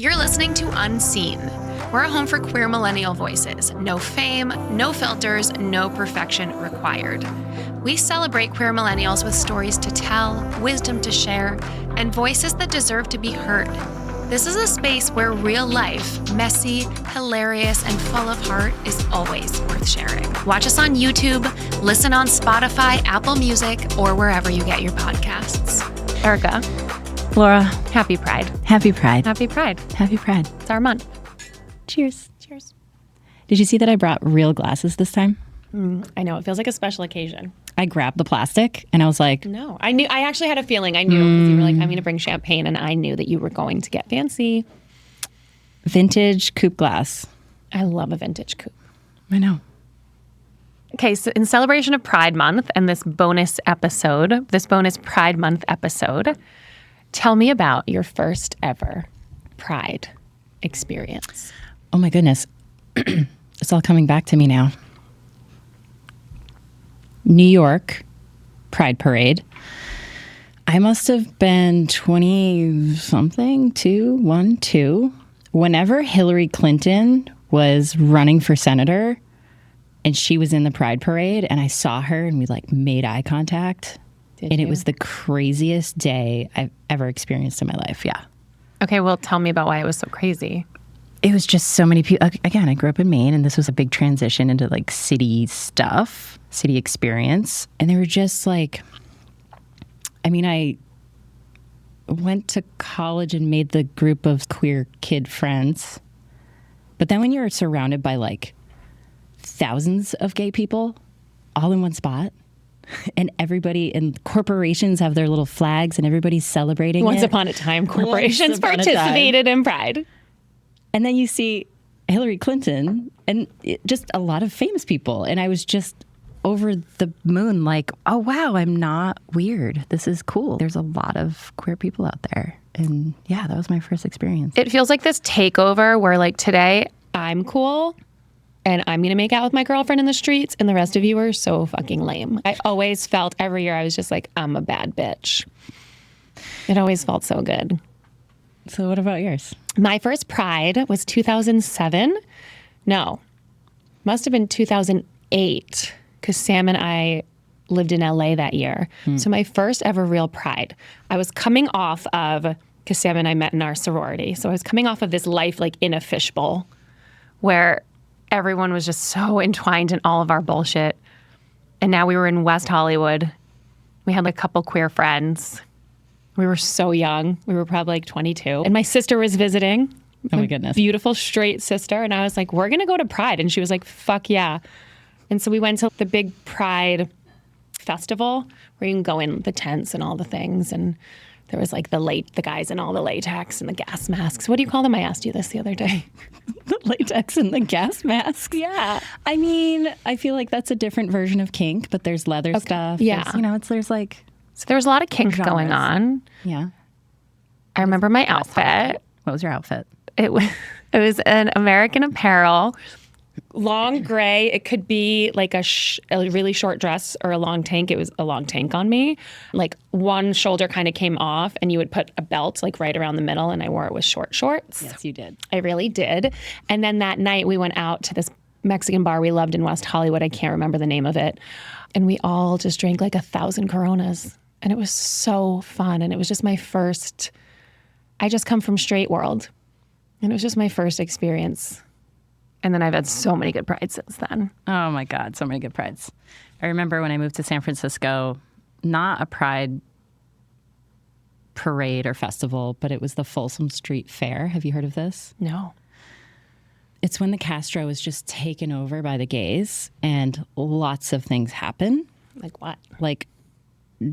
You're listening to Unseen. We're a home for queer millennial voices. No fame, no filters, no perfection required. We celebrate queer millennials with stories to tell, wisdom to share, and voices that deserve to be heard. This is a space where real life, messy, hilarious, and full of heart is always worth sharing. Watch us on YouTube, listen on Spotify, Apple Music, or wherever you get your podcasts. Erica. Laura. Happy Pride. Happy Pride. Happy Pride. Happy Pride. It's our month. Cheers. Cheers. Did you see that I brought real glasses this time? I know. It feels like a special occasion. I grabbed the plastic and I was like... No. I actually had a feeling. I knew because you were like, I'm going to bring champagne, and I knew that you were going to get fancy. Vintage coupe glass. I love a vintage coupe. I know. Okay, so in celebration of Pride Month and this bonus Pride Month episode, tell me about your first ever Pride experience. Oh my goodness. It's all coming back to me now. New York Pride Parade. I must have been 20-something, 2. Whenever Hillary Clinton was running for senator and she was in the Pride Parade and I saw her and we made eye contact. It was the craziest day I've ever experienced in my life. Yeah. Okay, well, tell me about why it was so crazy. It was just so many people. Again, I grew up in Maine, and this was a big transition into city stuff, city experience. And they were just I went to college and made the group of queer kid friends. But then when you're surrounded by thousands of gay people all in one spot, and everybody and corporations have their little flags and everybody's celebrating Once upon a time, corporations participated in Pride. And then you see Hillary Clinton and just a lot of famous people. And I was just over the moon oh, wow, I'm not weird. This is cool. There's a lot of queer people out there. And yeah, that was my first experience. It feels like this takeover where today I'm cool and I'm going to make out with my girlfriend in the streets and the rest of you are so fucking lame. I always felt every year I was just I'm a bad bitch. It always felt so good. So what about yours? My first Pride was 2007. No, must have been 2008 because Sam and I lived in LA that year. So my first ever real Pride. I was coming off of, because Sam and I met in our sorority. So I was coming off of this life in a fishbowl where everyone was just so entwined in all of our bullshit. And now we were in West Hollywood. We had a couple queer friends. We were so young. We were probably 22. And my sister was visiting. Oh my goodness. Beautiful straight sister. And I was like, we're going to go to Pride. And she was like, fuck yeah. And so we went to the big Pride festival where you can go in the tents and all the things. And there was the guys in all the latex and the gas masks. What do you call them? I asked you this the other day. The latex and the gas masks? Yeah. I mean, I feel like that's a different version of kink, but there's leather stuff. Yeah. There's So there was a lot of kink going on. Yeah. I remember my outfit. What was your outfit? It was an American Apparel, long gray. It could be a really short dress or a long tank. It was a long tank on me. One shoulder kind of came off and you would put a belt right around the middle, and I wore it with short shorts. Yes, you did. I really did. And then that night we went out to this Mexican bar we loved in West Hollywood. I can't remember the name of it. And we all just drank 1,000 Coronas. And it was so fun. And it was just my first, I just come from straight world. And it was just my first experience. And then I've had so many good prides since then. Oh my God, so many good prides. I remember when I moved to San Francisco, not a pride parade or festival, but it was the Folsom Street Fair. Have you heard of this? No. It's when the Castro was just taken over by the gays and lots of things happen. Like what?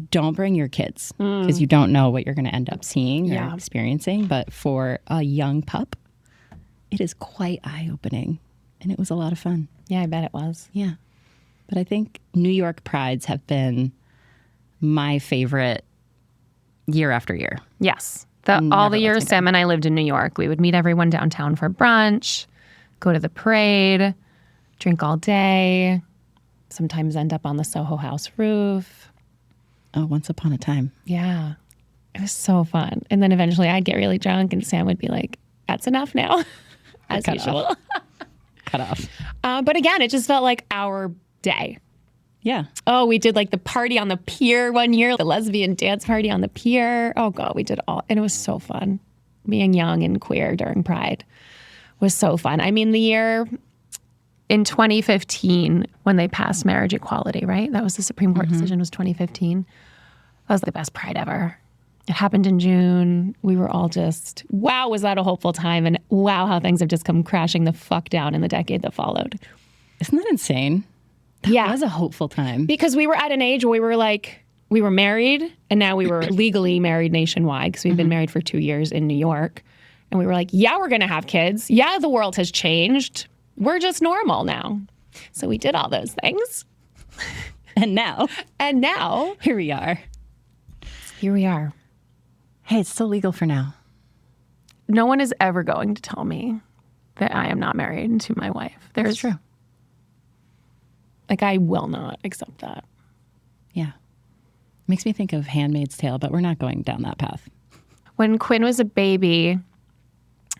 Don't bring your kids because you don't know what you're going to end up seeing or experiencing. But for a young pup, it is quite eye-opening. And it was a lot of fun. Yeah, I bet it was. Yeah. But I think New York prides have been my favorite year after year. Yes. All the years Sam and I lived in New York, we would meet everyone downtown for brunch, go to the parade, drink all day, sometimes end up on the Soho House roof. Oh, once upon a time. Yeah. It was so fun. And then eventually I'd get really drunk and Sam would be like, that's enough now, as Cut usual. off. Cut off. But again, it just felt like our day. Yeah. Oh, we did like the party on the pier one year, the lesbian dance party on the pier. Oh, God, we did all. And it was so fun. Being young and queer during Pride was so fun. I mean, the year in 2015, when they passed marriage equality, right? That was the Supreme Court decision, was 2015. That was the best Pride ever. It happened in June. We were all just, wow, was that a hopeful time? And wow, how things have just come crashing the fuck down in the decade that followed. Isn't that insane? That was a hopeful time. Because we were at an age where we were like, we were married, and now we were legally married nationwide because we've been married for 2 years in New York. And we were like, yeah, we're going to have kids. Yeah, the world has changed. We're just normal now. So we did all those things. And now Here we are. Hey, it's still legal for now. No one is ever going to tell me that I am not married to my wife. That's true. Like, I will not accept that. Yeah. Makes me think of Handmaid's Tale, but we're not going down that path. When Quinn was a baby,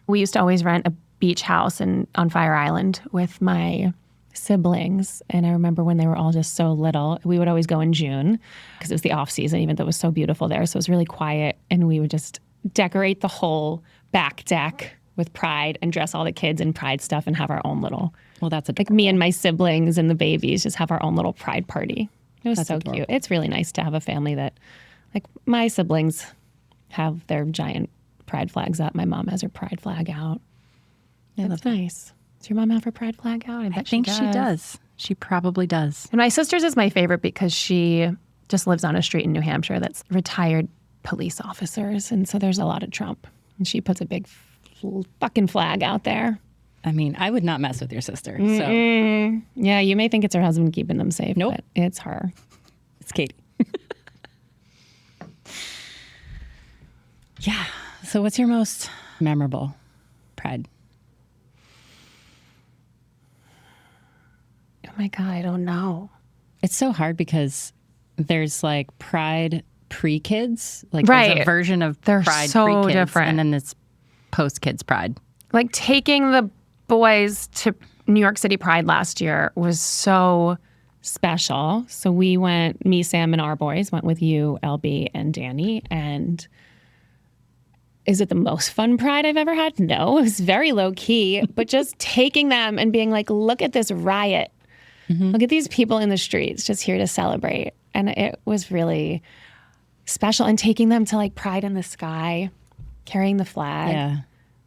we used to always rent a beach house on Fire Island with my siblings. And I remember when they were all just so little, we would always go in June because it was the off season, even though it was so beautiful there. So it was really quiet. And we would just decorate the whole back deck with Pride and dress all the kids in Pride stuff and have our own little, Well, that's adorable. like me and my siblings and the babies just have our own little Pride party. It was so adorable. cute. It's really nice to have a family that, like, my siblings have their giant Pride flags up. My mom has her Pride flag out. That's nice. Does your mom have her Pride flag out? I think she does. She probably does. And my sister's is my favorite because she just lives on a street in New Hampshire that's retired police officers. And so there's a lot of Trump. And she puts a big fucking flag out there. I mean, I would not mess with your sister. So Yeah, you may think it's her husband keeping them safe. Nope. But it's her. it's Katie. Yeah. So what's your most memorable Pride? Oh my God, I don't know. It's so hard because there's like Pride pre-kids. Like Right. there's a version of They're Pride so pre-kids. different. And then it's post-kids Pride. Like, taking the boys to New York City Pride last year was so special. So we went, me, Sam, and our boys went with you, LB, and Danny. And is it the most fun Pride I've ever had? No, it was very low key. But just taking them and being like, look at this riot. Look at these people in the streets just here to celebrate. And it was really special. And taking them to like Pride in the Sky, carrying the flag. Yeah.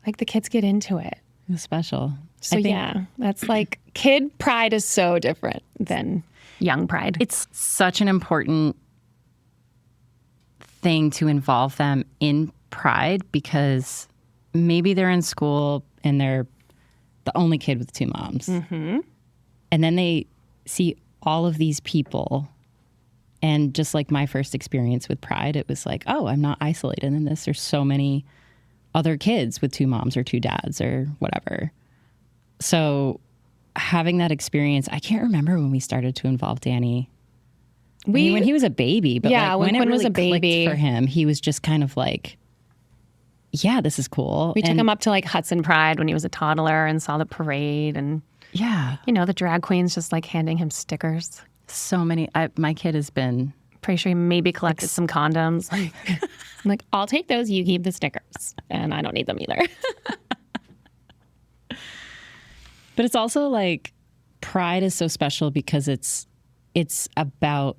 Like, the kids get into it. It was special. So yeah, that's like, kid Pride is so different than young Pride. It's such an important thing to involve them in Pride because maybe they're in school and they're the only kid with two moms. And then they see all of these people. And just like my first experience with Pride, it was like, oh, I'm not isolated in this. There's so many other kids with two moms or two dads or whatever. So having that experience, I can't remember when we started to involve Danny. When he was a baby, but Yeah, like when when it Quinn really was a baby. clicked for him, he was just kind of like, yeah, this is cool. We took him up to like Hudson Pride when he was a toddler and saw the parade, and Yeah. you know, the drag queens just like handing him stickers. So many. My kid has been, Pretty sure he maybe collected some condoms. Like, I'm like, I'll take those, you keep the stickers. And I don't need them either. but it's also like Pride is so special because it's about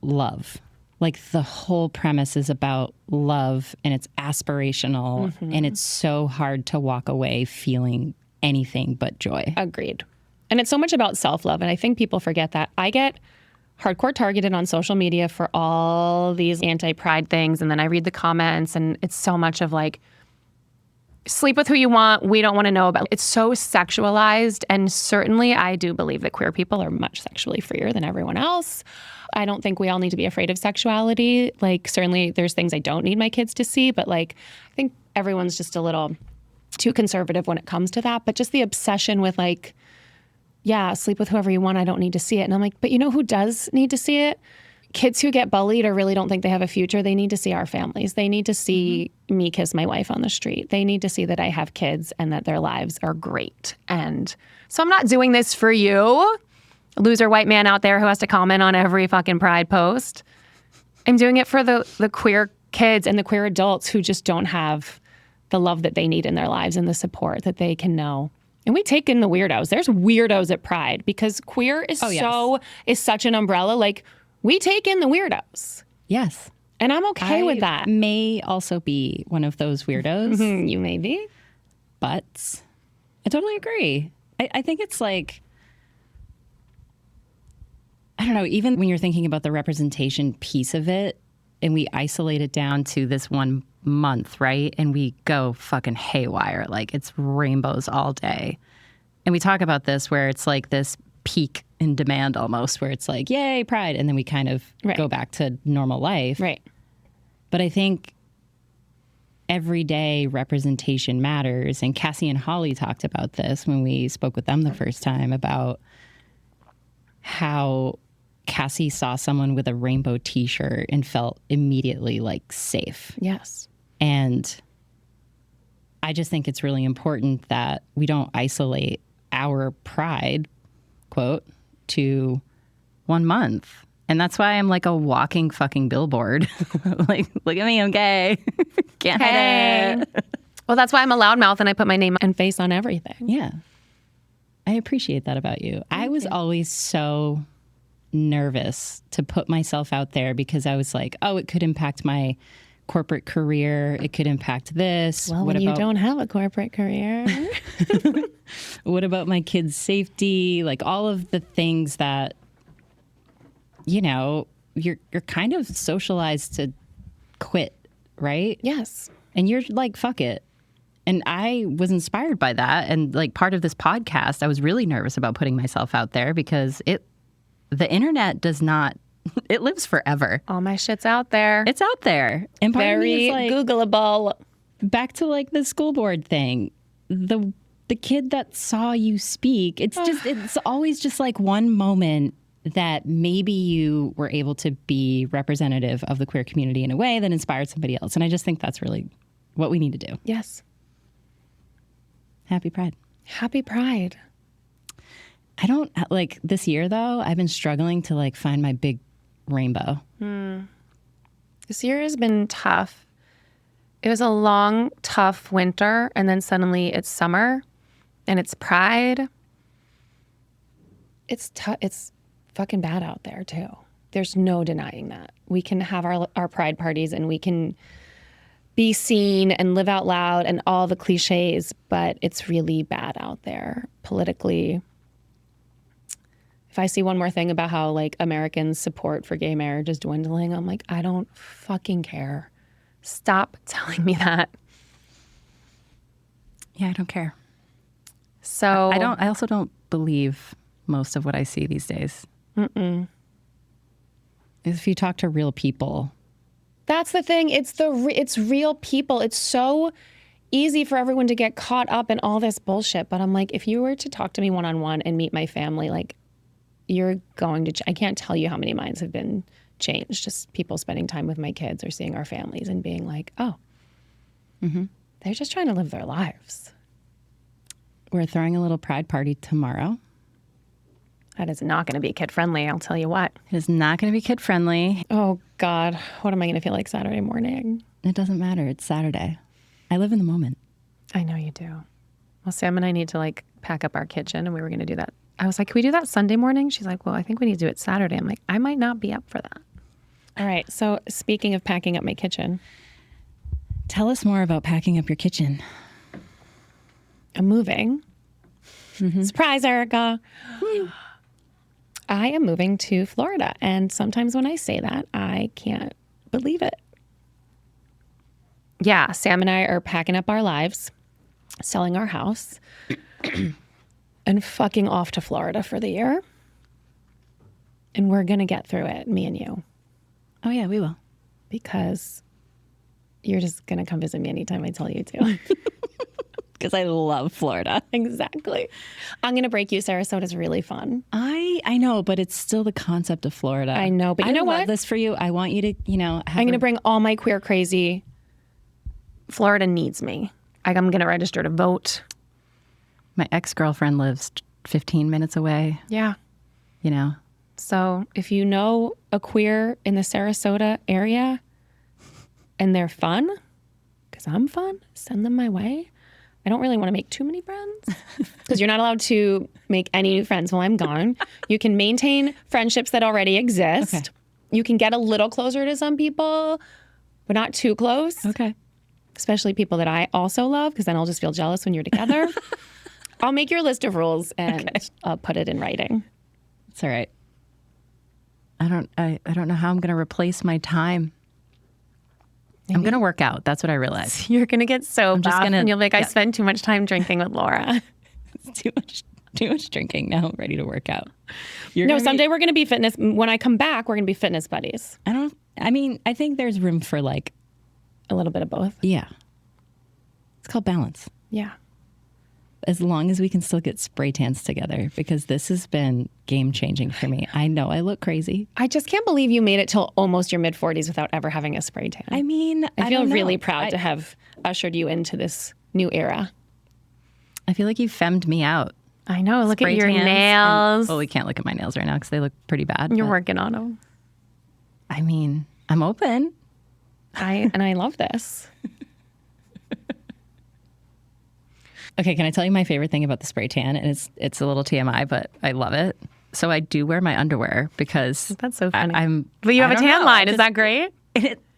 love. Like the whole premise is about love and it's aspirational and it's so hard to walk away feeling anything but joy. Agreed. And it's so much about self-love. And I think people forget that. I get hardcore targeted on social media for all these anti-Pride things. And then I read the comments and it's so much of like, sleep with who you want. We don't want to know about. It's so sexualized. And certainly I do believe that queer people are much sexually freer than everyone else. I don't think we all need to be afraid of sexuality. Like, certainly there's things I don't need my kids to see, but like, I think everyone's just a little too conservative when it comes to that. But just the obsession with like, yeah, sleep with whoever you want. I don't need to see it. And I'm like, but you know who does need to see it? kids who get bullied or really don't think they have a future, they need to see our families. They need to see me kiss my wife on the street. They need to see that I have kids and that their lives are great. And so I'm not doing this for you, loser white man out there who has to comment on every fucking pride post. I'm doing it for the queer kids and the queer adults who just don't have the love that they need in their lives and the support that they can know. And we take in the weirdos. There's weirdos at Pride because queer is is such an umbrella. Like, we take in the weirdos. Yes. And I'm okay with that. May also be one of those weirdos. You may be. But I totally agree. I think it's like, I don't know, even when you're thinking about the representation piece of it, and we isolate it down to this 1 month, right? And we go fucking haywire. Like, it's rainbows all day. And we talk about this where it's like this peak in demand almost, where it's like, yay, Pride. And then we kind of go back to normal life. Right. But I think everyday representation matters. And Cassie and Holly talked about this when we spoke with them the first time, about how Cassie saw someone with a rainbow t-shirt and felt immediately like safe. Yes. And I just think it's really important that we don't isolate our pride, quote, to 1 month. And that's why I'm like a walking fucking billboard. Like, look at me, I'm gay. Can't hide it. Well, that's why I'm a loudmouth and I put my name and face on everything. Yeah. I appreciate that about you. I was always so nervous to put myself out there because I was like, oh, it could impact my corporate career. It could impact this. Well, when you don't have a corporate career. What about my kids' safety? Like, all of the things that, you know, you're kind of socialized to quit, right? Yes. And you're like, fuck it. And I was inspired by that. And like, part of this podcast, I was really nervous about putting myself out there because the internet does not, it lives forever. All my shit's out there. It's out there. And part very of me is like, Googleable. Back to like the school board thing. The kid that saw you speak, it's always just like one moment that maybe you were able to be representative of the queer community in a way that inspired somebody else. And I just think that's really what we need to do. Yes. Happy Pride. Happy Pride. I don't, like, this year though, I've been struggling to like find my big rainbow. This year has been tough. It was a long, tough winter, and then suddenly it's summer and it's Pride. It's tough. It's fucking bad out there too. There's no denying that. We can have our Pride parties and we can be seen and live out loud and all the cliches, but it's really bad out there politically. If I see one more thing about how like Americans' support for gay marriage is dwindling, I'm like, I don't fucking care. Stop telling me that. Yeah, I don't care. So I also don't believe most of what I see these days. If you talk to real people. That's the thing. It's real people. It's so easy for everyone to get caught up in all this bullshit. But I'm like, if you were to talk to me one-on-one and meet my family, like, you're going to, I can't tell you how many minds have been changed. Just people spending time with my kids or seeing our families and being like, oh, they're just trying to live their lives. We're throwing a little pride party tomorrow. That is not going to be kid-friendly, I'll tell you what. It is not going to be kid-friendly. Oh, God. What am I going to feel like Saturday morning? It doesn't matter. It's Saturday. I live in the moment. I know you do. Well, Sam and I need to, like, pack up our kitchen, and we were going to do that. I was like, can we do that Sunday morning? She's like, well, I think we need to do it Saturday. I'm like, I might not be up for that. All right. So speaking of packing up my kitchen. Tell us more about packing up your kitchen. I'm moving. Surprise, Erica. I am moving to Florida. And sometimes when I say that, I can't believe it. Yeah, Sam and I are packing up our lives, selling our house, and fucking off to Florida for the year. And we're going to get through it, me and you. Oh, yeah, we will. Because you're just going to come visit me anytime I tell you to. because I love Florida. Exactly. I'm going to break you. Sarasota's really fun. I know, but it's still the concept of Florida. I know, but you know I love what? this for you. I want you to, have I'm going to bring all my queer crazy. Florida needs me. I'm going to register to vote. My ex-girlfriend lives 15 minutes away. Yeah. You know. So if you know a queer in the Sarasota area and they're fun, because I'm fun, send them my way. I don't really want to make too many friends because you're not allowed to make any new friends while I'm gone. You can maintain friendships that already exist. Okay. You can get a little closer to some people, but not too close. Okay. Especially people that I also love, because then I'll just feel jealous when you're together. I'll make your list of rules and I'll put it in writing. It's all right. I don't know how I'm going to replace my time. Maybe. I'm going to work out. That's what I realized. You're going to get so buff and you'll be like, I yeah. spend too much time drinking with Laura. It's too much drinking. Now I'm ready to work out. Someday we're going to be fitness. When I come back, we're going to be fitness buddies. I think there's room for like a little bit of both. Yeah. It's called balance. Yeah. As long as we can still get spray tans together, because this has been game changing for me. I know I look crazy. I just can't believe you made it till almost your mid-40s without ever having a spray tan. I mean, I feel really proud to have ushered you into this new era. I feel like you femmed me out. I know. Look at your nails. We can't look at my nails right now because they look pretty bad. You're working on them. I mean, I'm open. I love this. Okay, can I tell you my favorite thing about the spray tan? And it's a little TMI, but I love it. So I do wear my underwear because that's so funny. But you have a tan line. Is that great?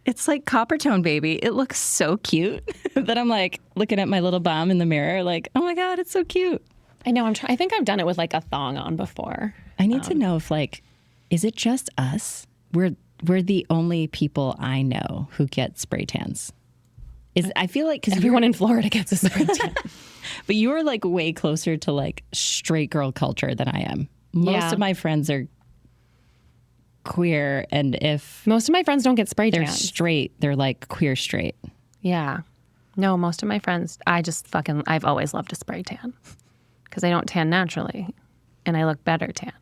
It's like copper tone, baby. It looks so cute that I'm like looking at my little bum in the mirror, like, oh my god, it's so cute. I know. I think I've done it with like a thong on before. I need to know if is it just us? We're the only people I know who get spray tans. I feel like because everyone in Florida gets a spray tan. But you are like way closer to like straight girl culture than I am. Most of my friends are queer, and if most of my friends don't get spray tans, they're straight. They're like queer straight. Yeah. No, most of my friends, I've always loved a spray tan because I don't tan naturally, and I look better tan.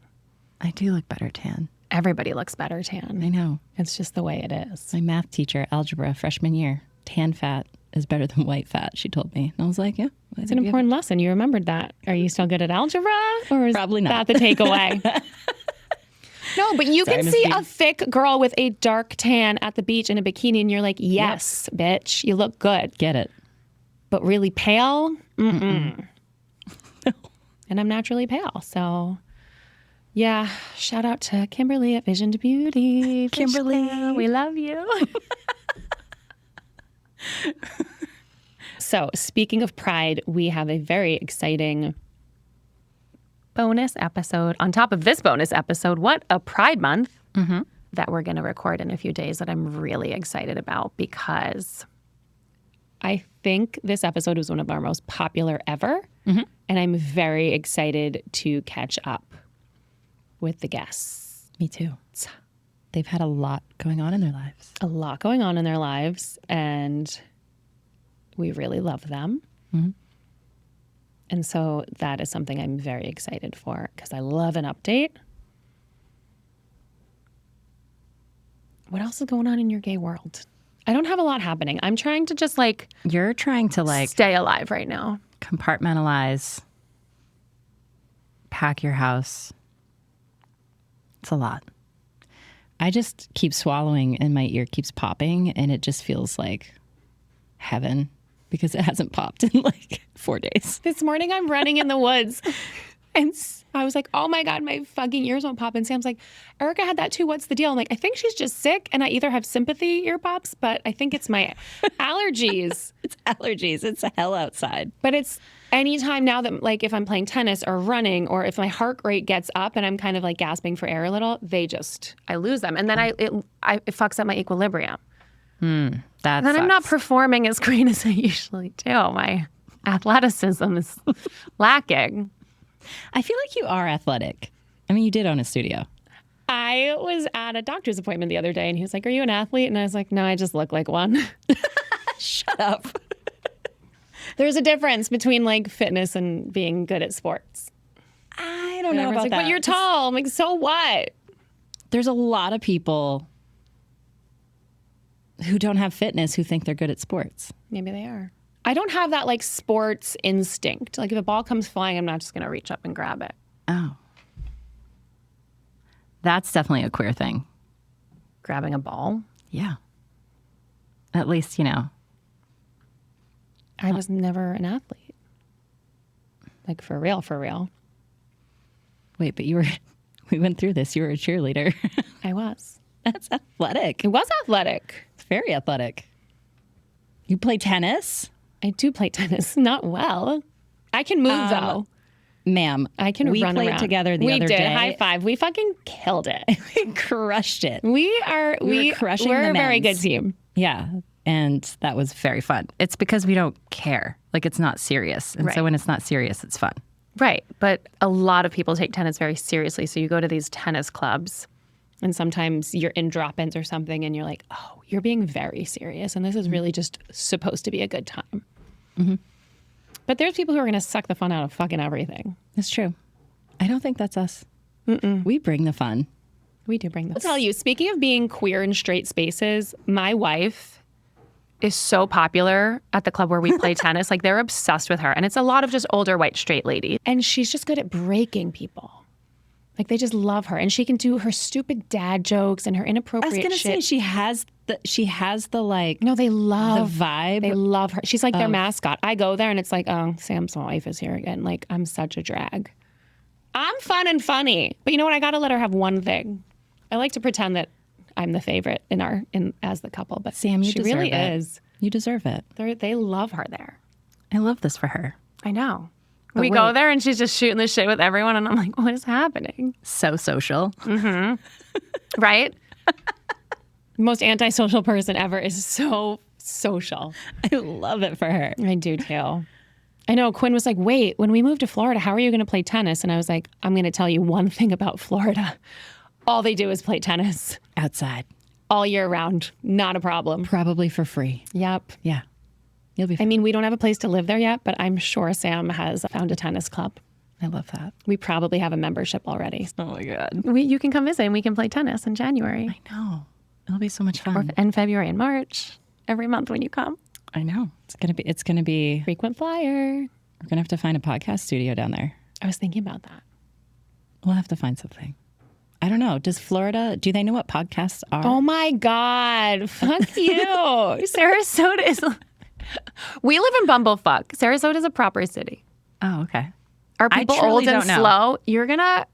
I do look better tan. Everybody looks better tan. I know. It's just the way it is. My math teacher, algebra, freshman year, tan fat is better than white fat, she told me. And I was like, yeah. It's an important lesson. You remembered that. Are you still good at algebra? Or is Probably not. that the takeaway? No, but you can see a thick girl with a dark tan at the beach in a bikini and you're like, yes, bitch, you look good. Get it. But really pale? Mm-mm. No. And I'm naturally pale, so... Yeah, shout out to Kimberly at Vision to Beauty. Kimberly, we love you. So, speaking of Pride, we have a very exciting bonus episode. On top of this bonus episode, what a Pride Month that we're going to record in a few days that I'm really excited about because I think this episode was one of our most popular ever. And I'm very excited to catch up with the guests. Me too. They've had a lot going on in their lives. A lot going on in their lives, and we really love them. And so that is something I'm very excited for because I love an update. What else is going on in your gay world? I don't have a lot happening. I'm trying to just You're trying to stay alive right now. Compartmentalize. Pack your house. It's a lot. I just keep swallowing and my ear keeps popping and it just feels like heaven because it hasn't popped in 4 days. This morning I'm running in the woods and I was like, oh my God, my fucking ears won't pop. And Sam's like, Erica had that too. What's the deal? I'm like, I think she's just sick and I either have sympathy ear pops, but I think it's my allergies. It's allergies. It's hell outside. But it's anytime now that if I'm playing tennis or running or if my heart rate gets up and I'm kind of gasping for air a little, I lose them. And then it fucks up my equilibrium. That then sucks. I'm not performing as great as I usually do. My athleticism is lacking. I feel like you are athletic. I mean, you did own a studio. I was at a doctor's appointment the other day and he was like, are you an athlete? And I was like, no, I just look like one. Shut up. There's a difference between like fitness and being good at sports. I don't know about like, that. But you're tall. I'm like, so what? There's a lot of people who don't have fitness who think they're good at sports. Maybe they are. I don't have that like sports instinct. Like if a ball comes flying, I'm not just going to reach up and grab it. Oh. That's definitely a queer thing. Grabbing a ball? Yeah. At least, you know. I was never an athlete. Like for real, for real. Wait, but we went through this. You were a cheerleader. I was. That's athletic. It was athletic. It's very athletic. You play tennis? I do play tennis. Not well. I can move though. Ma'am, I can we run played around. together the other day. day. High five. We fucking killed it. We crushed it. We're crushing a the very good men's. team. Yeah. And that was very fun. It's because we don't care. Like it's not serious. And so when it's not serious, it's fun. Right. But a lot of people take tennis very seriously. So you go to these tennis clubs and sometimes you're in drop-ins or something and you're like, oh, you're being very serious. And this is really just supposed to be a good time. Mm-hmm. But there's people who are going to suck the fun out of fucking everything. It's true. I don't think that's us. We bring the fun. We do bring the fun. I'll tell you, speaking of being queer in straight spaces, my wife is so popular at the club where we play tennis. Like they're obsessed with her. And it's a lot of just older white straight ladies. And she's just good at breaking people. Like they just love her. And she can do her stupid dad jokes and her inappropriate shit. I was going to say she has the like no, they love the vibe. They love her. She's like their mascot. I go there and it's like, oh, Sam's wife is here again. Like I'm such a drag. I'm fun and funny. But you know what? I got to let her have one thing. I like to pretend that I'm the favorite as the couple, but Sam, you she deserve really it. is. You deserve it. They love her there. I love this for her. I know. But we go there and she's just shooting the shit with everyone, and I'm like, what is happening? So social. Right? Most antisocial person ever is so social. I love it for her. I do too. I know. Quinn was like, wait, when we move to Florida, how are you going to play tennis? And I was like, I'm going to tell you one thing about Florida. All they do is play tennis. Outside. All year round. Not a problem. Probably for free. Yep. Yeah. You'll be fine. I mean, we don't have a place to live there yet, but I'm sure Sam has found a tennis club. I love that. We probably have a membership already. Oh my God. You can come visit and we can play tennis in January. I know. It'll be so much fun. And February and March. Every month when you come. I know. It's gonna be Frequent flyer. We're gonna have to find a podcast studio down there. I was thinking about that. We'll have to find something. I don't know. Do they know what podcasts are? Oh my God. Fuck you. Sarasota is... We live in Bumblefuck. Sarasota is a proper city. Oh, okay. Are people old and slow? You're going to...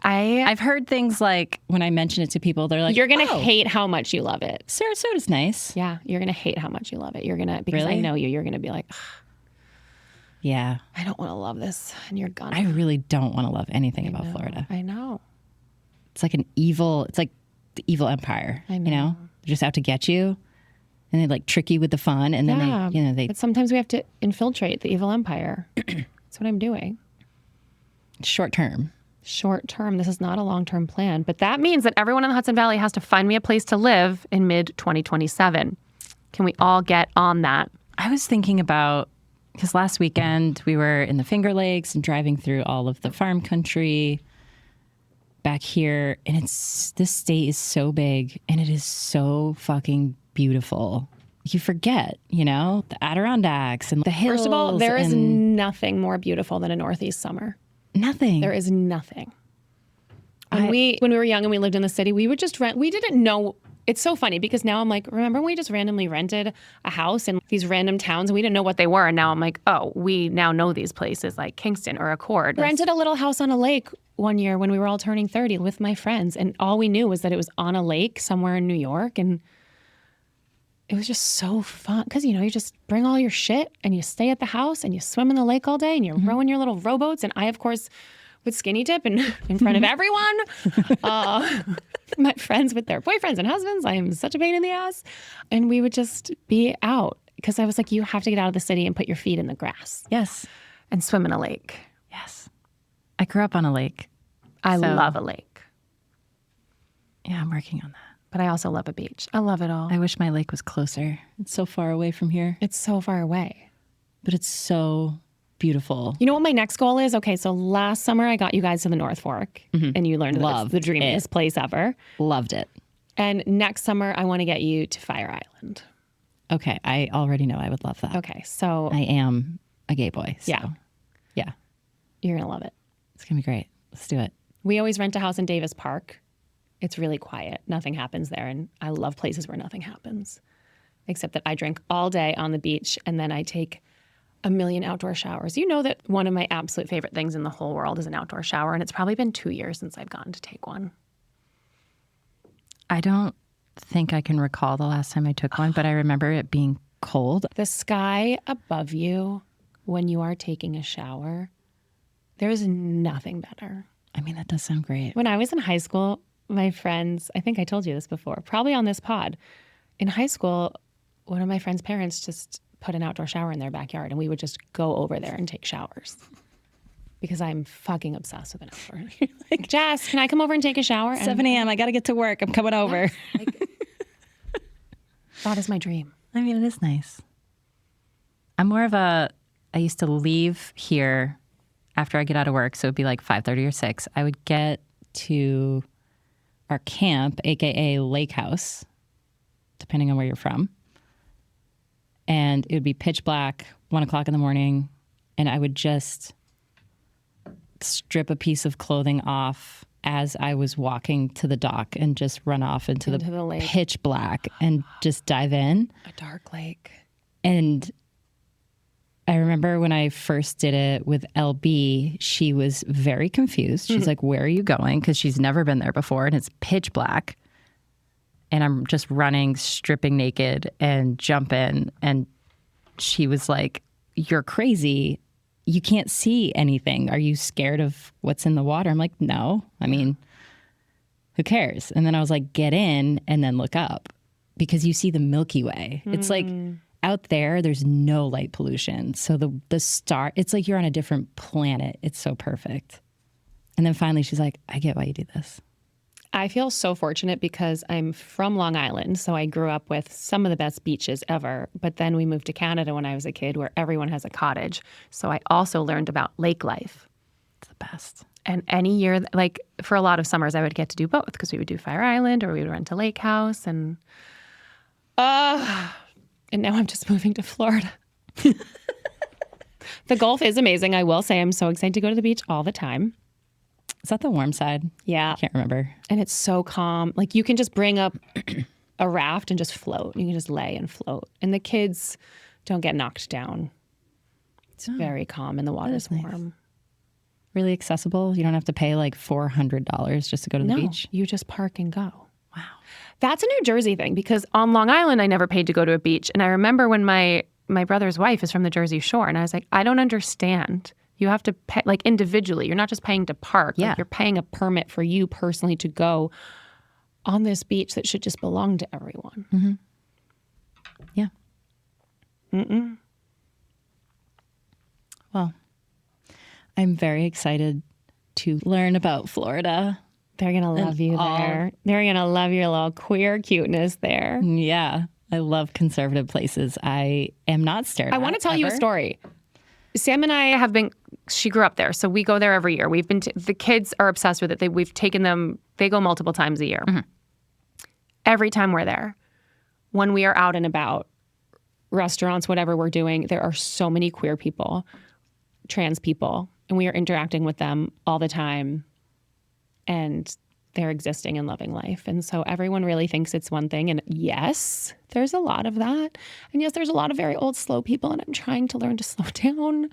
I've heard things like when I mention it to people, they're like, you're going to hate how much you love it. Sarasota's nice. Yeah. You're going to hate how much you love it. You're going to... Because really? I know you're going to be like... Yeah. I don't want to love this. And you're gonna. I really don't want to love anything about Florida. I know. It's like it's like the evil empire. I know. You know? They're just out to get you. And they like trick you with the fun. And then they But sometimes we have to infiltrate the evil empire. That's what I'm doing. Short term. Short term. This is not a long-term plan. But that means that everyone in the Hudson Valley has to find me a place to live in mid-2027. Can we all get on that? I was thinking about, because last weekend we were in the Finger Lakes and driving through all of the farm country back here. And this state is so big and it is so fucking beautiful. You forget, the Adirondacks and the hills. First of all, there is nothing more beautiful than a Northeast summer. Nothing. There is nothing. When we were young and we lived in the city, we would just rent. We didn't know. It's so funny because now I'm like, remember when we just randomly rented a house in these random towns and we didn't know what they were. And now I'm like, oh, we now know these places like Kingston or Accord. Rented a little house on a lake one year when we were all turning 30 with my friends. And all we knew was that it was on a lake somewhere in New York. And it was just so fun because, you just bring all your shit and you stay at the house and you swim in the lake all day and you're rowing your little rowboats. And I, of course, would skinny dip in front of everyone. My friends with their boyfriends and husbands. I am such a pain in the ass. And we would just be out because I was like, you have to get out of the city and put your feet in the grass. Yes. And swim in a lake. Yes. I grew up on a lake. I love a lake. Yeah, I'm working on that. But I also love a beach. I love it all. I wish my lake was closer. It's so far away from here. It's so far away. but it's so beautiful. You know what my next goal is? Okay, so last summer I got you guys to the North Fork, and you learned that it's the dreamiest place ever. Loved it. And next summer I want to get you to Fire Island. Okay, I already know I would love that. Okay, so I am a gay boy. So. Yeah. You're going to love it. It's going to be great. Let's do it. We always rent a house in Davis Park. It's really quiet. Nothing happens there. And I love places where nothing happens, except that I drink all day on the beach and then I take a million outdoor showers. You know that one of my absolute favorite things in the whole world is an outdoor shower. And it's probably been 2 years since I've gotten to take one. I don't think I can recall the last time I took one, but I remember it being cold. The sky above you when you are taking a shower, there is nothing better. I mean, that does sound great. When I was in high school, my friends, I think I told you this before, probably on this pod. In high school, one of my friends' parents just put an outdoor shower in their backyard and we would just go over there and take showers. Because I'm fucking obsessed with an outdoor. Like, Jess, can I come over and take a shower? 7 a.m. I got to get to work. I'm coming over. That is my dream. I mean, it is nice. I'm more of I used to leave here after I get out of work. So it'd be like 5:30 or 6. I would get to our camp, AKA Lake House, depending on where you're from. And it would be pitch black, 1 o'clock in the morning. And I would just strip a piece of clothing off as I was walking to the dock and just run off into the lake. Pitch black and just dive in. A dark lake. And I remember when I first did it with LB, she was very confused. She's like, where are you going? Because she's never been there before and it's pitch black. And I'm just running, stripping naked and jumping. And she was like, you're crazy. You can't see anything. Are you scared of what's in the water? I'm like, no. I mean, who cares? And then I was like, get in and then look up because you see the Milky Way. It's like out there, there's no light pollution. So the star, it's like you're on a different planet. It's so perfect. And then finally she's like, I get why you do this. I feel so fortunate because I'm from Long Island, so I grew up with some of the best beaches ever. But then we moved to Canada when I was a kid where everyone has a cottage. So I also learned about lake life. It's the best. And any year, like for a lot of summers, I would get to do both because we would do Fire Island or we would rent a lake house. And now I'm just moving to Florida. The Gulf is amazing. I will say I'm so excited to go to the beach all the time. Is that the warm side? Yeah. I can't remember. And it's so calm. Like you can just bring up a raft and just float. You can just lay and float. And the kids don't get knocked down. It's very calm and the water's warm. Nice. Really accessible. You don't have to pay like $400 just to go to the beach. You just park and go. Wow. That's a New Jersey thing because on Long Island, I never paid to go to a beach. And I remember when my brother's wife is from the Jersey Shore and I was like, I don't understand. You have to pay, like individually. You're not just paying to park. Yeah. Like, you're paying a permit for you personally to go on this beach that should just belong to everyone. Mm-hmm. Yeah. Well, I'm very excited to learn about Florida. They're going to love you there. They're going to love your little queer cuteness there. Yeah. I love conservative places. I am not stared at. I want to tell you a story. Sam and I have been, she grew up there, so we go there every year. We've been, the kids are obsessed with it. We've taken them, they go multiple times a year. Mm-hmm. Every time we're there, when we are out and about, restaurants, whatever we're doing, there are so many queer people, trans people, and we are interacting with them all the time. And they're existing and loving life. And so everyone really thinks it's one thing. And yes, there's a lot of that. And yes, there's a lot of very old, slow people. And I'm trying to learn to slow down.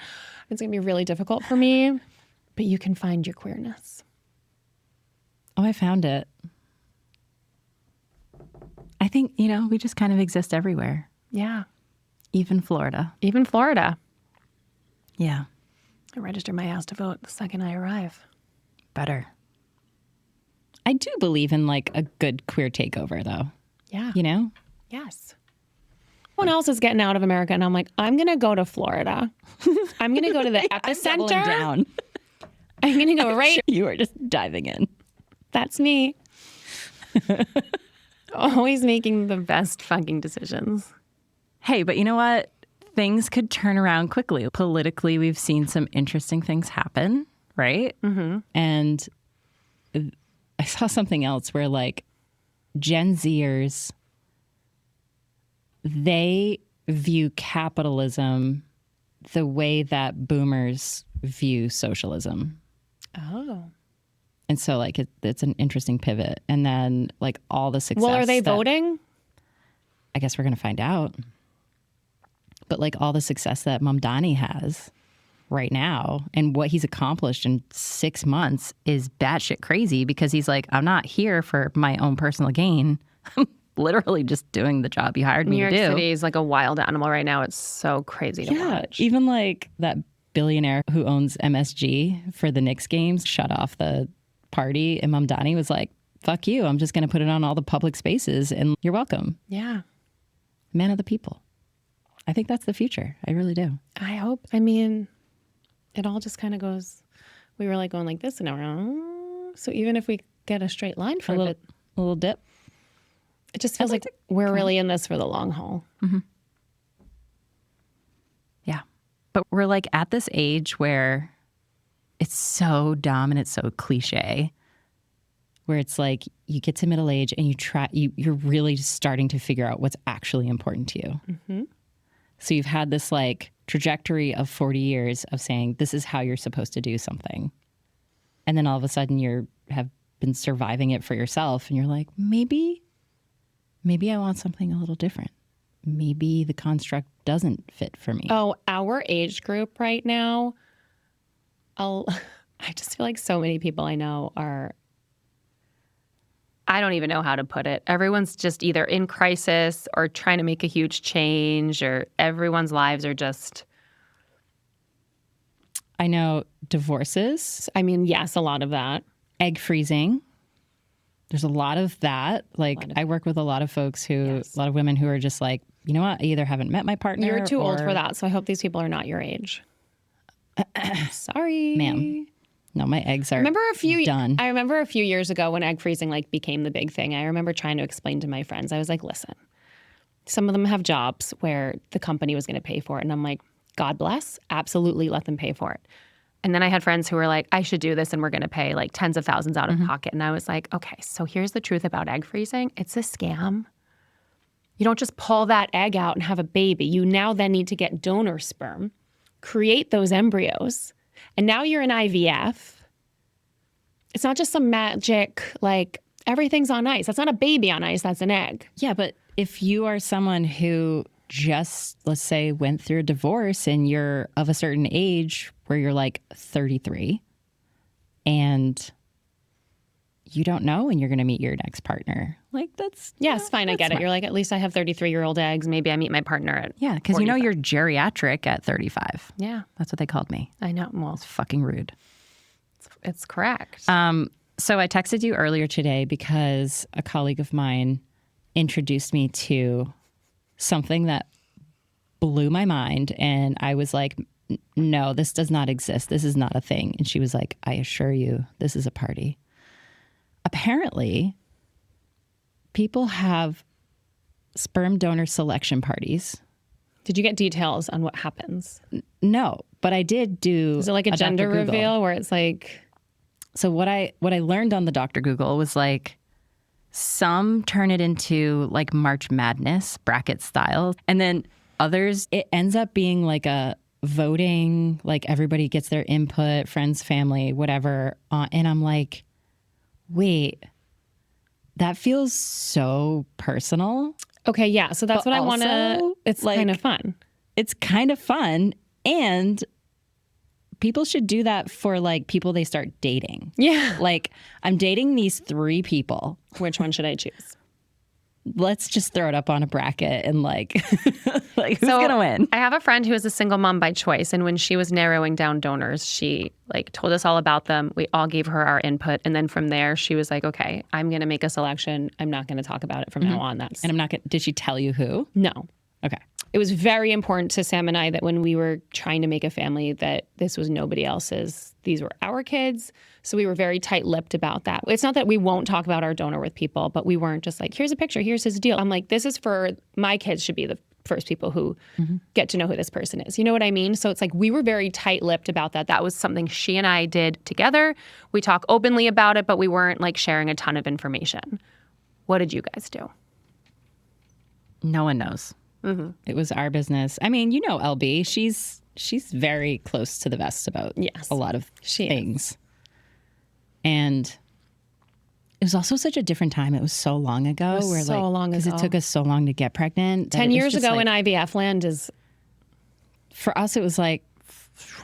It's going to be really difficult for me. But you can find your queerness. Oh, I found it. I think, we just kind of exist everywhere. Yeah. Even Florida. Even Florida. Yeah. I register my ass to vote the second I arrive. Better. I do believe in like a good queer takeover though. Yeah. Yes. Everyone else is getting out of America and I'm like, I'm going to go to Florida. I'm going to go to the epicenter. Down. I'm going to go right. You are just diving in. That's me. Always making the best fucking decisions. Hey, but you know what? things could turn around quickly. Politically, we've seen some interesting things happen, right? Mm-hmm. And I saw something else where like Gen Zers, they view capitalism the way that boomers view socialism. Oh. And so like it's an interesting pivot. And then like all the success. Well, are they voting? I guess we're going to find out. But like all the success that Mamdani has right now and what he's accomplished in 6 months is batshit crazy because he's like, I'm not here for my own personal gain. I'm literally just doing the job you hired me to do. New York City is like a wild animal right now. It's so crazy to watch. Even like that billionaire who owns MSG for the Knicks games shut off the party. And Mamdani was like, fuck you. I'm just going to put it on all the public spaces and you're welcome. Yeah. Man of the people. I think that's the future. I really do. I hope. I mean, it all just kind of goes, we were like going like this and now. So even if we get a straight line for a little dip, it just feels like we're really in this for the long haul. Mm-hmm. Yeah. But we're like at this age where it's so dumb and it's so cliche, where it's like you get to middle age and you're really starting to figure out what's actually important to you. Mm-hmm. So you've had this like trajectory of 40 years of saying this is how you're supposed to do something. And then all of a sudden have been surviving it for yourself and you're like, maybe I want something a little different. Maybe the construct doesn't fit for me. Oh, our age group right now, I just feel like so many people I know are, I don't even know how to put it. Everyone's just either in crisis or trying to make a huge change, or everyone's lives are just. I know divorces. I mean, yes, a lot of that. Egg freezing. There's a lot of that. Like I work with a lot of folks a lot of women who are just like, you know what? I either haven't met my partner. You're too old for that. So I hope these people are not your age. Sorry. Ma'am. No, my eggs are done. I remember a few years ago when egg freezing like became the big thing. I remember trying to explain to my friends. I was like, listen, some of them have jobs where the company was going to pay for it. And I'm like, God bless. Absolutely let them pay for it. And then I had friends who were like, I should do this and we're going to pay like tens of thousands out of pocket. And I was like, okay, so here's the truth about egg freezing. It's a scam. You don't just pull that egg out and have a baby. You now then need to get donor sperm, create those embryos. And now you're in IVF. It's not just some magic, like everything's on ice. That's not a baby on ice. That's an egg. Yeah, but if you are someone who just, let's say, went through a divorce and you're of a certain age where you're like 33 and you don't know when you're going to meet your next partner. Like that's... Yes, fine, I get it. You're like, at least I have 33-year-old eggs. Maybe I meet my partner at Yeah, because you know you're geriatric at 35. Yeah. That's what they called me. I know. Well, it's fucking rude. It's correct. So I texted you earlier today because a colleague of mine introduced me to something that blew my mind. And I was like, no, this does not exist. This is not a thing. And she was like, I assure you, this is a party. Apparently, people have sperm donor selection parties. Did you get details on what happens? No, but I did do. Is it like a gender reveal where it's like? So what I learned on the Dr. Google was like some turn it into like March Madness bracket style, and then others it ends up being like a voting, like everybody gets their input, friends, family, whatever, and I'm like, wait, that feels so personal. Okay, yeah. So that's what I want to. It's like, kind of fun. It's kind of fun, and people should do that for like people they start dating. Yeah. Like I'm dating these 3 people. Which one should I choose? Let's just throw it up on a bracket and like, like who's gonna win? I have a friend who is a single mom by choice, and when she was narrowing down donors, she like told us all about them. We all gave her our input, and then from there, she was like, "Okay, I'm gonna make a selection. I'm not gonna talk about it from now on." And I'm not gonna. Did she tell you who? No. Okay. It was very important to Sam and I that when we were trying to make a family, that this was nobody else's. These were our kids. So we were very tight-lipped about that. It's not that we won't talk about our donor with people, but we weren't just like, here's a picture, here's his deal. I'm like, this is for my kids should be the first people who get to know who this person is. You know what I mean? So it's like we were very tight-lipped about that. That was something she and I did together. We talk openly about it, but we weren't like sharing a ton of information. What did you guys do? No one knows. It was our business. I mean, you know LB. She's very close to the vest about a lot of things. And it was also such a different time. It was so long ago. It was so long ago. Because it took us so long to get pregnant. 10 years ago in IVF land is... For us, it was like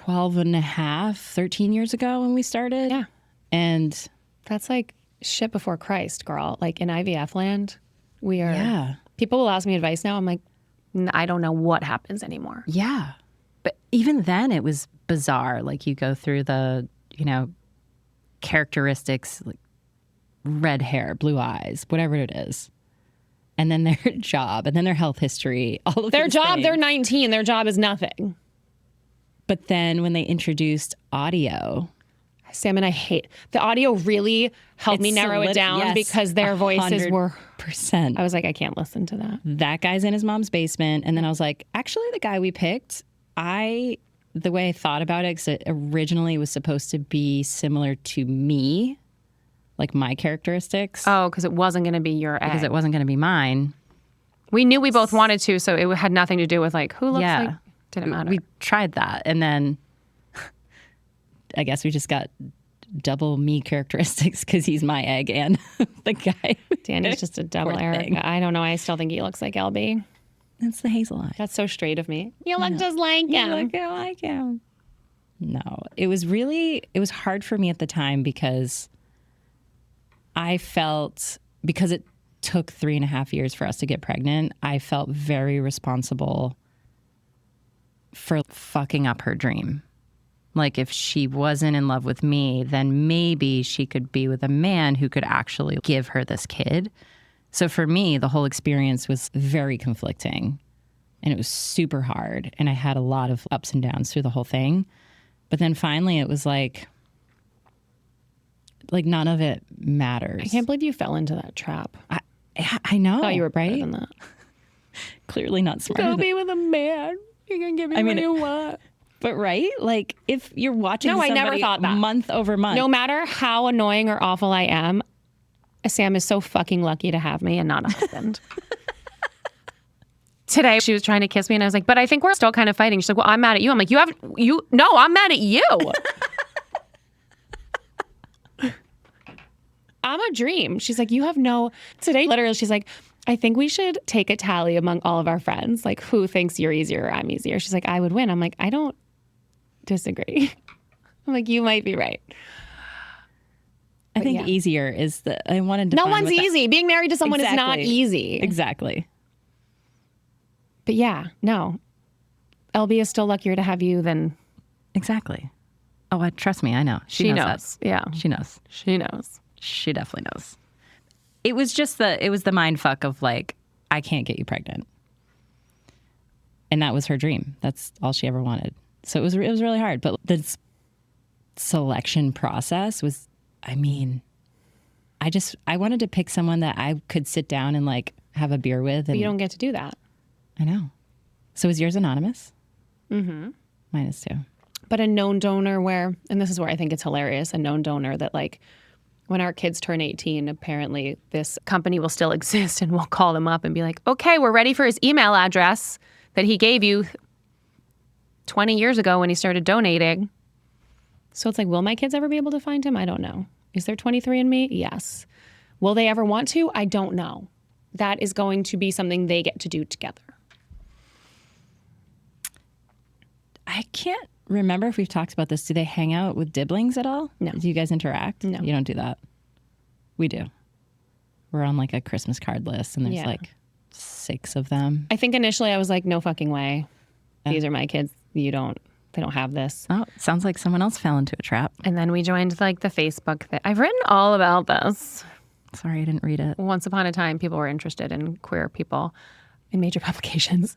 12 and a half, 13 years ago when we started. Yeah. And... That's like shit before Christ, girl. Like in IVF land, we are... Yeah. People will ask me advice now. I'm like, I don't know what happens anymore. Yeah. But even then, it was bizarre. Like you go through the, characteristics, like red hair, blue eyes, whatever it is. And then their job, and then their health history, all of their these job, things. they're 19. Their job is nothing. But then when they introduced audio... Sam and I hate... The audio really helped me narrow it down because their voices were... 100%. I was like, I can't listen to that. That guy's in his mom's basement. And then I was like, actually, the guy we picked, the way I thought about it, because it originally was supposed to be similar to me, like my characteristics. Oh, because it wasn't going to be your egg. Because it wasn't going to be mine. We knew we both wanted to, so it had nothing to do with like, who looks like... Didn't matter. We tried that. And then I guess we just got double me characteristics because he's my egg and the guy. Danny's just a double Eric. I don't know. I still think he looks like LB. That's the hazel eye. That's so straight of me. You look just like him. You look like him. No, it was hard for me at the time because I felt, because it took 3.5 years for us to get pregnant, I felt very responsible for fucking up her dream. Like if she wasn't in love with me, then maybe she could be with a man who could actually give her this kid. So for me, the whole experience was very conflicting and it was super hard. And I had a lot of ups and downs through the whole thing. But then finally it was like none of it matters. I can't believe you fell into that trap. I know. I thought you were better right? than that. Clearly not smart. Go be with a man. You're going to give me what you want. But right? Like if you're watching I never thought that. Month over month. No matter how annoying or awful I am, Sam is so fucking lucky to have me and not a husband. Today she was trying to kiss me and I was like, but I think we're still kind of fighting. She's like, well, I'm mad at you. I'm like, no, I'm mad at you. I'm a dream. She's like, today literally she's like, I think we should take a tally among all of our friends. Like, who thinks you're easier or I'm easier? She's like, I would win. I'm like, I don't disagree. I'm like, you might be right. I think easier is I wanted to. No one's easy. Being married to someone is not easy. Exactly. But yeah, no. LB is still luckier to have you than. Exactly. Oh, trust me, I know. She knows. Yeah. She knows. She knows. She definitely knows. It was just the mind fuck of like, I can't get you pregnant. And that was her dream. That's all she ever wanted. So it was really hard. But the selection process was, I wanted to pick someone that I could sit down and like have a beer with. But you don't get to do that. I know. So is yours anonymous? Mm-hmm. Mine is too. But a known donor and this is where I think it's hilarious, a known donor that like, when our kids turn 18, apparently this company will still exist and we'll call them up and be like, okay, we're ready for his email address that he gave you 20 years ago when he started donating. So it's like, will my kids ever be able to find him? I don't know. Is there 23andMe? Yes. Will they ever want to? I don't know. That is going to be something they get to do together. I can't remember if we've talked about this. Do they hang out with Diblings at all? No. Do you guys interact? No. You don't do that? We do. We're on like a Christmas card list and there's like 6 of them. I think initially I was like, no fucking way. These are my kids. They don't have this. Oh, sounds like someone else fell into a trap. And then we joined like the Facebook thing. I've written all about this. Sorry, I didn't read it. Once upon a time, people were interested in queer people in major publications.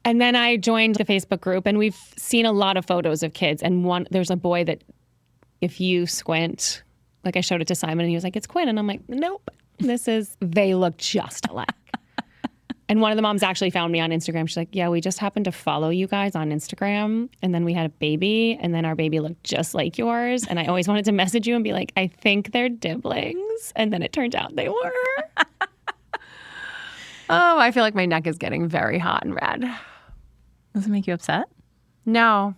And then I joined the Facebook group, and we've seen a lot of photos of kids. And there's a boy that, if you squint, like I showed it to Simon, and he was like, "It's Quinn," and I'm like, "Nope, they look just alike." And one of the moms actually found me on Instagram. She's like, yeah, we just happened to follow you guys on Instagram. And then we had a baby. And then our baby looked just like yours. And I always wanted to message you and be like, I think they're Diblings. And then it turned out they were. Oh, I feel like my neck is getting very hot and red. Does it make you upset? No.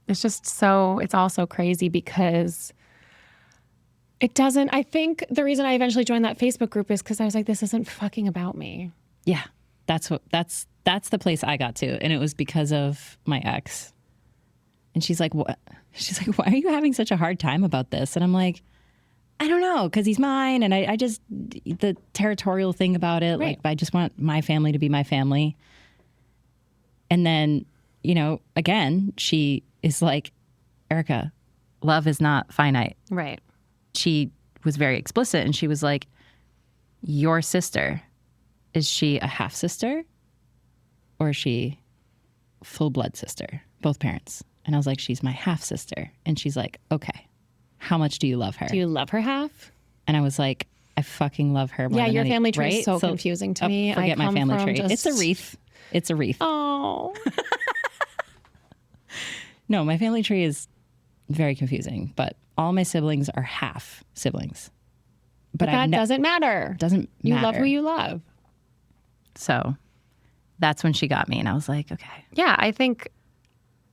It's just it's all so crazy because it doesn't. I think the reason I eventually joined that Facebook group is because I was like, this isn't fucking about me. Yeah. That's the place I got to. And it was because of my ex. And she's like, what? She's like, why are you having such a hard time about this? And I'm like, I don't know, because he's mine. And I just, the territorial thing about it, Right. like, I just want my family to be my family. And then, again, she is like, Erica, love is not finite. Right. She was very explicit and she was like, your sister, is she a half sister or is she full blood sister? Both parents. And I was like, she's my half sister. And she's like, okay, how much do you love her? Do you love her half? And I was like, I fucking love her more Yeah, than your any, family tree right? is so confusing to me. Forget I my family tree. just... It's a wreath. It's a wreath. Oh. No, my family tree is very confusing, but all my siblings are half siblings. But that doesn't matter. Doesn't You matter. love who you love. So that's when she got me, and I was like, okay. Yeah, I think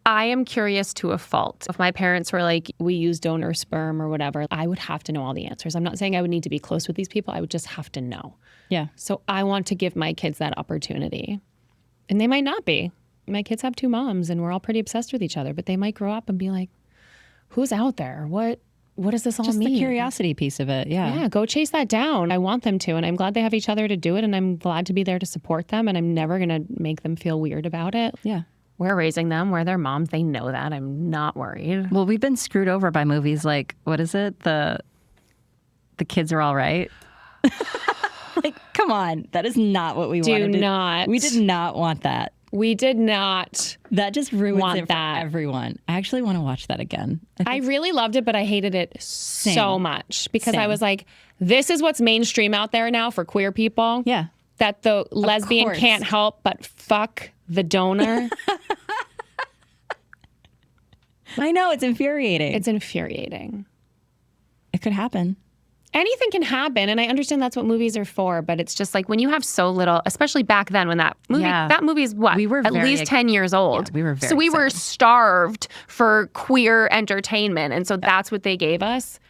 I am curious to a fault. If my parents were like, we use donor sperm or whatever, I would have to know all the answers. I'm not saying I would need to be close with these people. I would just have to know. Yeah. So I want to give my kids that opportunity. And they might not be. My kids have 2 moms and we're all pretty obsessed with each other, but they might grow up and be like, who's out there? What does this all Just mean? the curiosity piece of it. Yeah. Yeah, go chase that down. I want them to, and I'm glad they have each other to do it, and I'm glad to be there to support them, and I'm never going to make them feel weird about it. Yeah. We're raising them. We're their moms. They know that. I'm not worried. Well, we've been screwed over by movies like, what is it? The Kids Are All Right. Like, come on. That is not what we wanted. We did not want that. We did not. That just ruins want it that. for everyone. I actually want to watch that again. I really loved it, but I hated it so much because I Same. was like, this is what's mainstream out there now for queer people. Yeah. That the lesbian course. can't help but fuck the donor. I know. It's infuriating. It's infuriating. It could happen. Anything can happen, and I understand that's what movies are for, but it's just like when you have so little, especially back then when that movie is what? We were at very least 10 years old. Yeah, we were very So we were excited. starved for queer entertainment, and so that's what they gave us.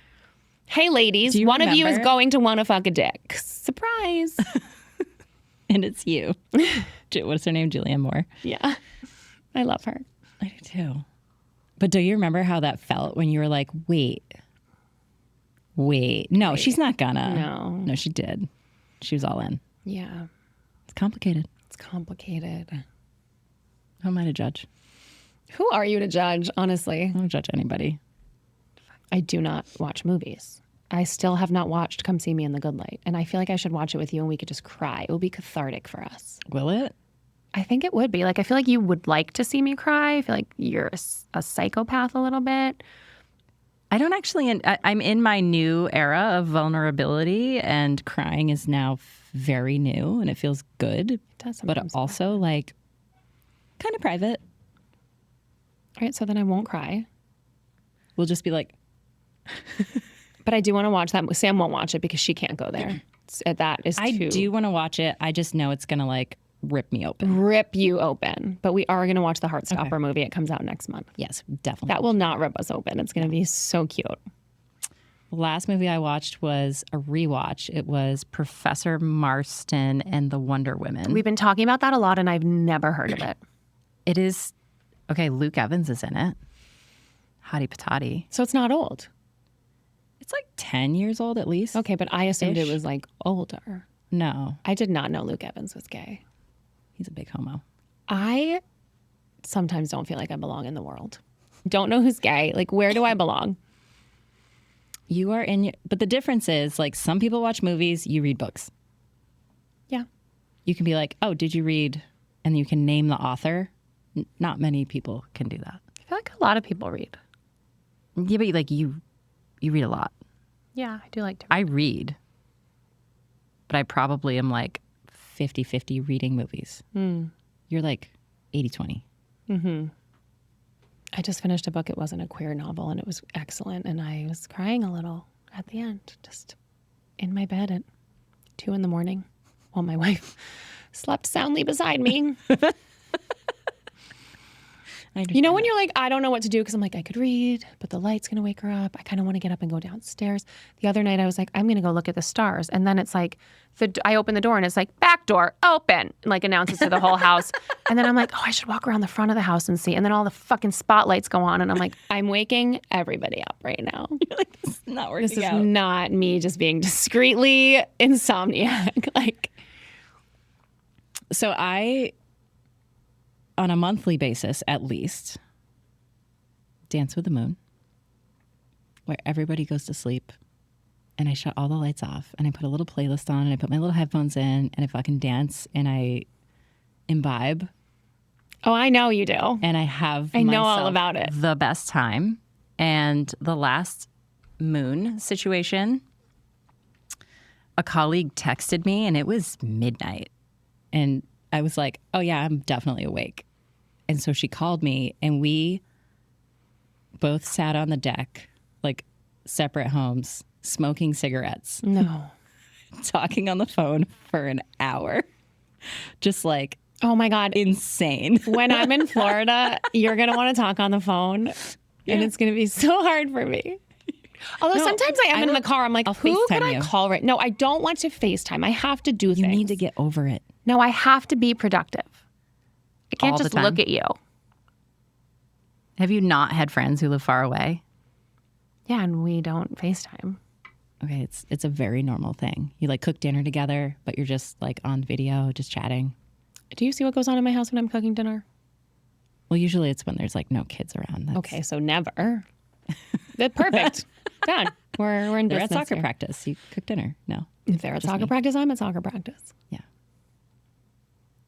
Hey ladies, you one of you is remember? going to want to fuck a dick. Surprise. And it's you. What's her name? Julianne Moore. Yeah. I love her. I do too. But do you remember how that felt when you were like, wait. No, she's not gonna. No, she did. She was all in. Yeah. It's complicated. It's complicated. Who am I to judge? Who are you to judge, honestly? I don't judge anybody. I do not watch movies. I still have not watched Come See Me in the Good Light. And I feel like I should watch it with you and we could just cry. It will be cathartic for us. Will it? I think it would be. Like, I feel like you would like to see me cry. I feel like you're a psychopath a little bit. I don't actually. I'm in my new era of vulnerability, and crying is now very new, and it feels good. It does but sometimes. also like kind of private. All right, so then I won't cry. We'll just be like, But I do want to watch that. Sam won't watch it because she can't go there. That is I too... do want to watch it. I just know it's gonna like rip me open. rip you open. But we are going to watch the Heartstopper movie. It comes out next month. Yes, definitely. That will not rip us open. It's going to be so cute. The last movie I watched was a rewatch. It was Professor Marston and the Wonder Women. We've been talking about that a lot, and I've never heard of it. It is okay. Luke Evans is in it. Hottie patati. So it's not old. It's like 10 years old at least. Okay, but I assumed Ish. it was like older. No, I did not know Luke Evans was gay. he's a big homo. I sometimes don't feel like I belong in the world. Don't know who's gay. Like, where do I belong? You are in, but the difference is like some people watch movies, you read books. Yeah. You can be like, oh, did you read? And you can name the author. Not many people can do that. I feel like a lot of people read. Yeah, but like you read a lot. Yeah, I do like to. I read, but I probably am like 50-50 reading movies. You're like 80-20. I just finished a book. It wasn't a queer novel, and it was excellent. And I was crying a little at the end, just in my bed at 2 a.m. while my wife slept soundly beside me. You know when you're like, I don't know what to do because I'm like, I could read, but the light's going to wake her up. I kind of want to get up and go downstairs. The other night I was like, I'm going to go look at the stars. And then it's like, I open the door and it's like, back door, open, and like announces to the whole house. And then I'm like, oh, I should walk around the front of the house and see. And then all the fucking spotlights go on. And I'm like, I'm waking everybody up right now. You're like, this is not working This is out. not me just being discreetly insomniac. Like, So I, on a monthly basis at least, dance with the moon, where everybody goes to sleep, and I shut all the lights off, and I put a little playlist on, and I put my little headphones in, and I fucking dance, and I imbibe. oh, I know you do. And I have I know all myself about it. the best time. And the last moon situation, a colleague texted me, and it was midnight. And I was like, oh, yeah, I'm definitely awake. And so she called me, and we both sat on the deck, like separate homes, smoking cigarettes, No. talking on the phone for an hour. Just like Oh my God. insane. When I'm in Florida, you're going to want to talk on the phone, and it's going to be so hard for me. Although sometimes I am in the car, I'm like, who FaceTime could I you. call right? No, I don't want to FaceTime. I have to do You things. need to get over it. No, I have to be productive. I can't All the just time? look at you. Have you not had friends who live far away? Yeah, and we don't FaceTime. Okay, it's a very normal thing. You like cook dinner together, but you're just like on video, just chatting. Do you see what goes on in my house when I'm cooking dinner? Well, usually it's when there's like no kids around. That's, Okay, so never. That's perfect. Done. We're in they're at business soccer here. practice. You cook dinner. No, If they're at soccer practice, I'm at soccer practice. yeah,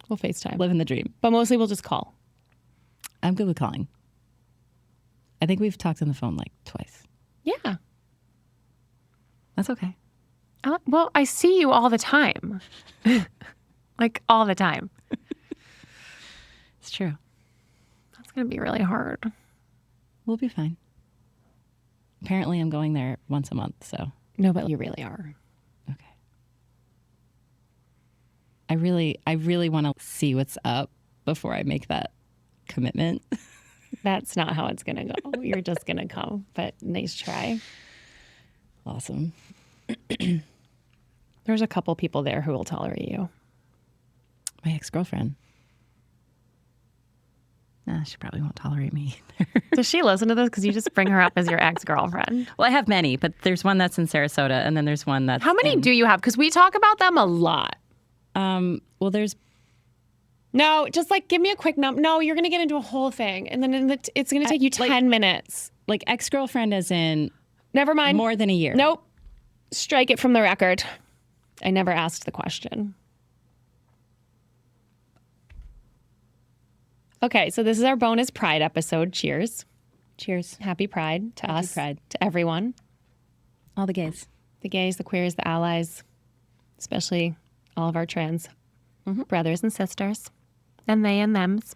We'll FaceTime. living the dream. But mostly we'll just call. I'm good with calling. I think we've talked on the phone like twice. Yeah. That's okay. Well, I see you all the time. Like all the time. It's true. That's going to be really hard. We'll be fine. Apparently, I'm going there once a month, so No, but you really are. okay. I really want to see what's up before I make that commitment. That's not how it's going to go. You're just going to come. But nice try. Awesome. There's a couple people there who will tolerate you. My ex-girlfriend. Nah, she probably won't tolerate me either. Does she listen to this? Because you just bring her up as your ex-girlfriend. Well, I have many, but there's one that's in Sarasota, and then there's one that's How many do you have? Because we talk about them a lot. well, there's No, just like give me a quick number. No, you're going to get into a whole thing. And then it's going to take you 10 minutes. like ex-girlfriend as in Never mind. more than a year. Nope. Strike it from the record. I never asked the question. Okay, so this is our bonus Pride episode. Cheers. Cheers. Happy Pride to Happy us, Pride. to everyone. All the gays. The gays, the queers, the allies, especially all of our trans brothers and sisters, and they and thems.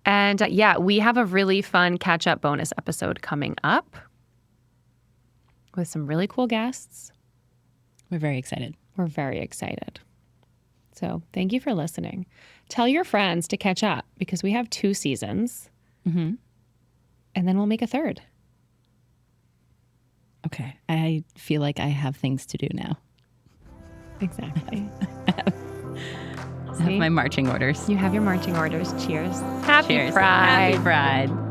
And yeah, we have a really fun catch-up bonus episode coming up with some really cool guests. We're very excited. We're very excited. So thank you for listening. Tell your friends to catch up because we have 2 seasons. And then we'll make a 3rd. Okay. I feel like I have things to do now. Exactly. I have my marching orders. You have your marching orders. Cheers. Happy Cheers. Pride. Happy Pride.